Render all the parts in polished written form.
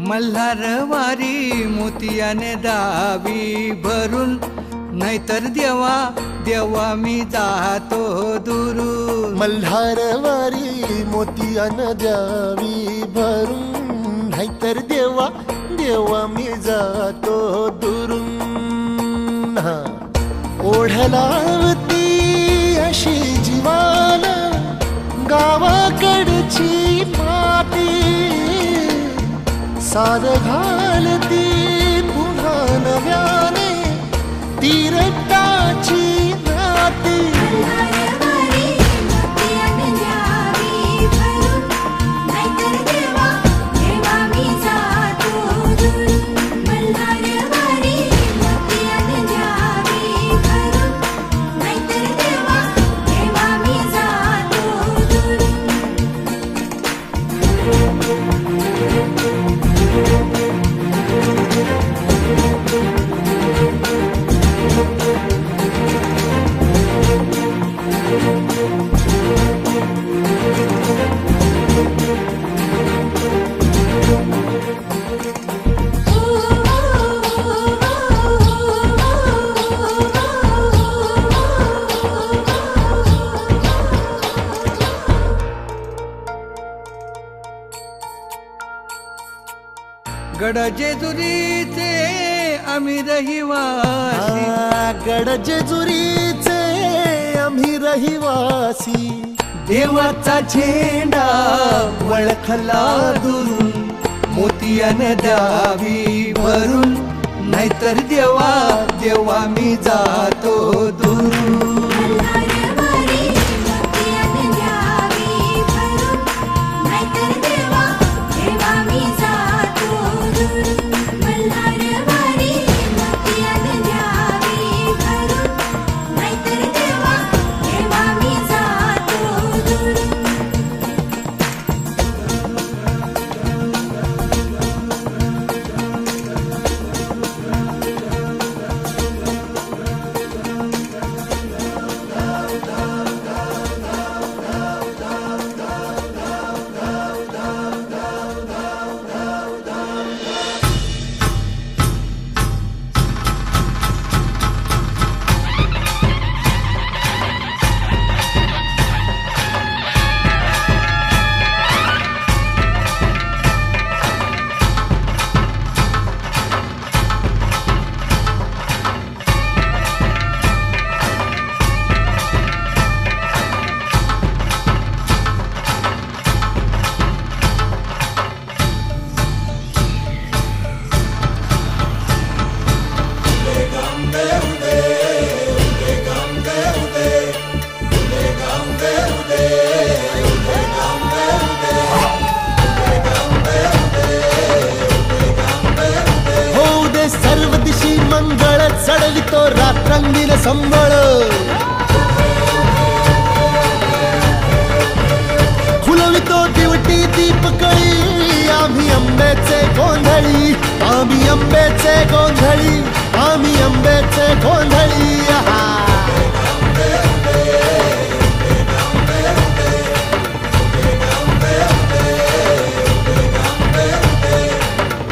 मल्हारवारी मोतियाने दावी भरून, नाहीतर देवा देवा मी जातो दुरून. मल्हारवारी मोतियाने द्यावी भरून, नाहीतर देवा देवा मी जातो दुरून. ओढलावती अशी जीवान गावाकडची माती, साद घालती पुन्हा नव्याने तीरटाची नाती. गड जेजुरीचे आम्ही रहिवासी, गड जेजुरीचे आम्ही रहिवासी. देवाचा झेंडा वळखला दुरून, मोतियाने द्यावी भरून, नाहीतर देवा देवा मी जातो दुरून. मंगळ चढवितो रात्रंगील संबळ, फुलवितो दिवटी दीपकळी. आम्ही आंब्याचे गोंधळी, आम्ही आंब्याचे गोंधळी, आम्ही आंब्याचे गोंधळी.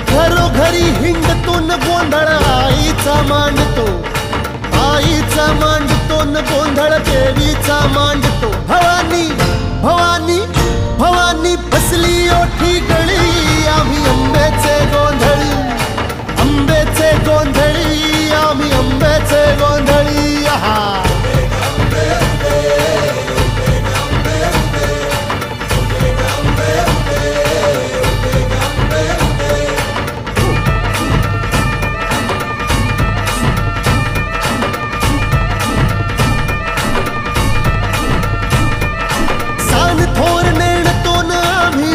घरोघरी हिंडतो न गोंधळ आईचा मांडतो, आईचा मांडतो न गोंधळ देवीचा मांडतो. भवानी भवानी भवानी बसली ओठी गळी, आम्ही आंब्याचे गोंधळी, आंब्याचे गोंधळी, आम्ही आंब्याचे गोंधळी.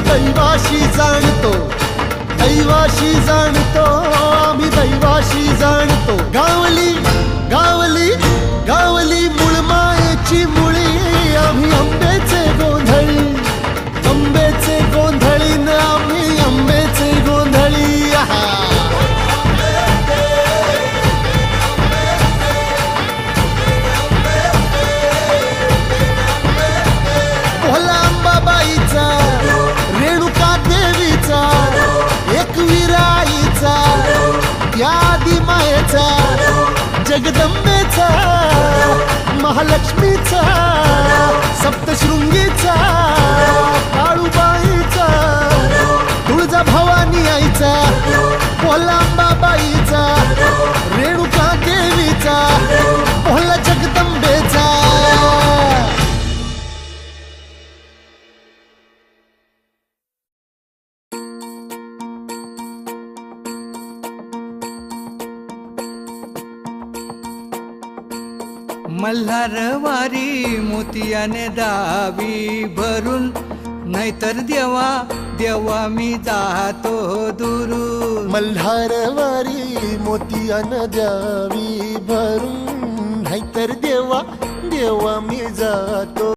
दैवाशी जाणतो, दैवाशी जाणतो, आम्ही दैवाशी जाणतो. गावली गावली गावली मुळमायेची मुळी, आम्ही आंब्याचे गोंधळी, आंब्याचे गोंधळी न आम्ही आंब्याचे गोंधळी. भोला अंबाबाईचा, रेणुका देवीचा, एकवीरा मल्हारवारी मोतियाने दावी भरून, नाहीतर देवा देवा मी जातो दुरून. मल्हारवारी मोतियान द्यावी भरून, नाहीतर देवा देवा मी जातो